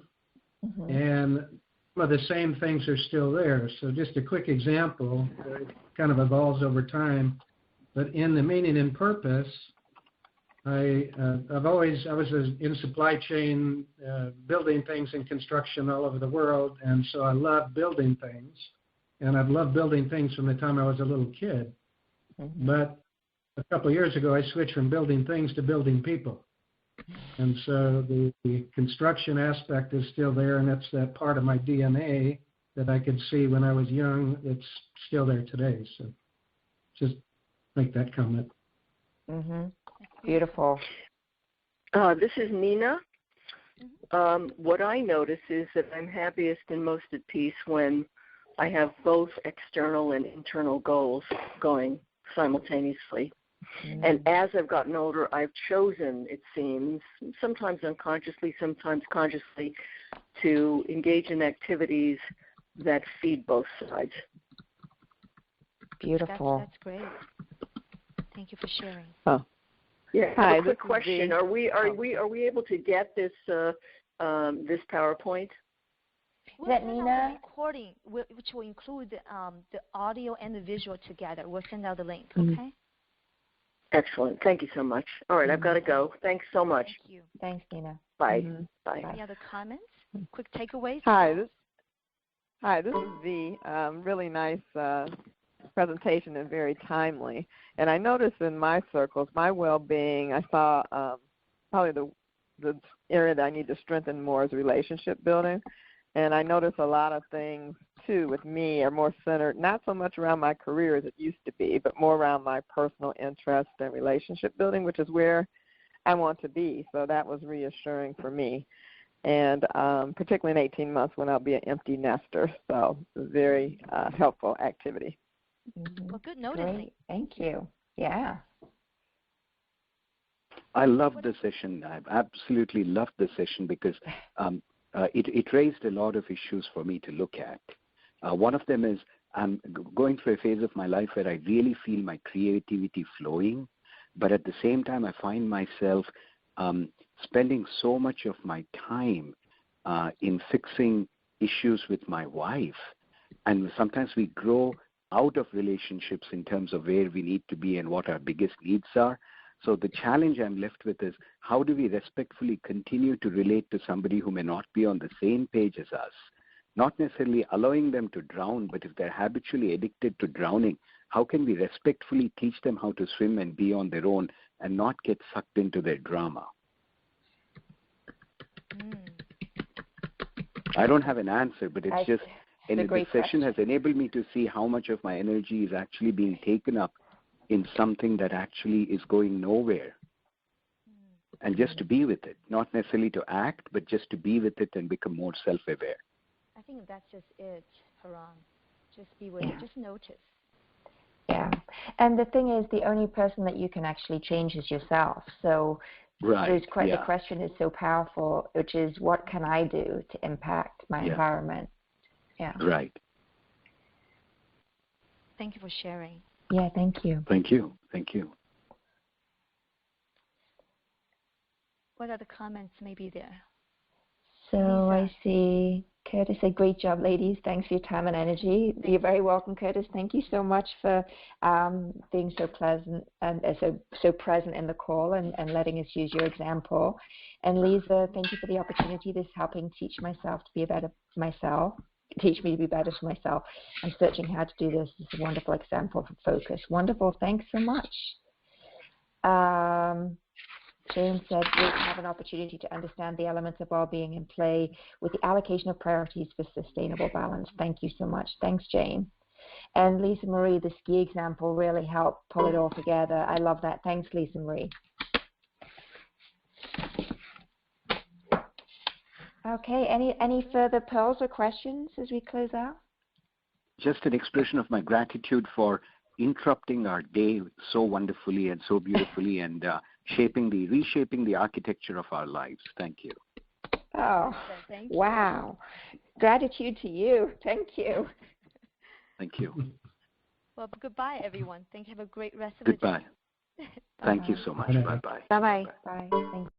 Mm-hmm. And some of the same things are still there. So just a quick example, it kind of evolves over time. But in the meaning and purpose, I was in supply chain, building things in construction all over the world, and so I love building things. And I've loved building things from the time I was a little kid. Mm-hmm. But a couple of years ago, I switched from building things to building people. And so the construction aspect is still there, and that's that part of my DNA that I could see when I was young. It's still there today. So just make that comment. Mm-hmm. Beautiful. This is Nina. What I notice is that I'm happiest and most at peace when I have both external and internal goals going simultaneously. Mm-hmm. And as I've gotten older, I've chosen, it seems, sometimes unconsciously, sometimes consciously, to engage in activities that feed both sides. Beautiful. That's great. Thank you for sharing. Oh. Yeah. Hi. Quick question: Are we able to get this this PowerPoint? We'll send out the recording, which will include the audio and the visual together. We'll send out the link. Mm-hmm. Okay. Excellent. Thank you so much. All right, I've got to go. Thanks so much. Thank you. Thanks, Nina. Bye. Mm-hmm. Bye. Any other comments? Quick takeaways? Hi, this is V. Really nice presentation and very timely. And I noticed in my circles, my well-being, I saw probably the area that I need to strengthen more is relationship building. And I notice a lot of things, too, with me are more centered, not so much around my career as it used to be, but more around my personal interest and relationship building, which is where I want to be. So that was reassuring for me. And particularly in 18 months when I'll be an empty nester. So very helpful activity. Mm-hmm. Well, good noticing. Great. Thank you. Yeah. I love the session. I absolutely loved the session because it raised a lot of issues for me to look at. One of them is I'm going through a phase of my life where I really feel my creativity flowing, but at the same time I find myself spending so much of my time in fixing issues with my wife. And sometimes we grow out of relationships in terms of where we need to be and what our biggest needs are. So the challenge I'm left with is how do we respectfully continue to relate to somebody who may not be on the same page as us, not necessarily allowing them to drown, but if they're habitually addicted to drowning, how can we respectfully teach them how to swim and be on their own and not get sucked into their drama? I don't have an answer, but it's just, and the session has enabled me to see how much of my energy is actually being taken up in something that actually is going nowhere. And just to be with it, not necessarily to act, but just to be with it and become more self-aware. I think that's just it, Haran. Just be with it. Just notice. Yeah. And the thing is, the only person that you can actually change is yourself. So the question is so powerful, which is, what can I do to impact my environment? Yeah. Right. Thank you for sharing. Yeah, thank you. Thank you. Thank you. what other comments may be there? So Lisa. I see Curtis said, great job, ladies. Thanks for your time and energy. You're very welcome, Curtis. Thank you so much for being so pleasant and so present in the call and letting us use your example. And Lisa, thank you for the opportunity. This is helping teach myself to be a better myself, teach me to be better to myself. I'm searching how to do this. This is a wonderful example for focus. Wonderful. Thanks so much. Jane said, we have an opportunity to understand the elements of well-being in play with the allocation of priorities for sustainable balance. Thank you so much. Thanks, Jane. And Lisa Marie, the ski example really helped pull it all together. I love that. Thanks, Lisa Marie. Okay, any further pearls or questions as we close out? Just an expression of my gratitude for interrupting our day so wonderfully and so beautifully and reshaping the architecture of our lives. Thank you. Oh, wow. Gratitude to you. Thank you. Thank you. Well, goodbye, everyone. Thank you. Have a great rest of Goodbye. the day. Thank you so much. Bye-bye. Bye-bye. Bye. Thank you.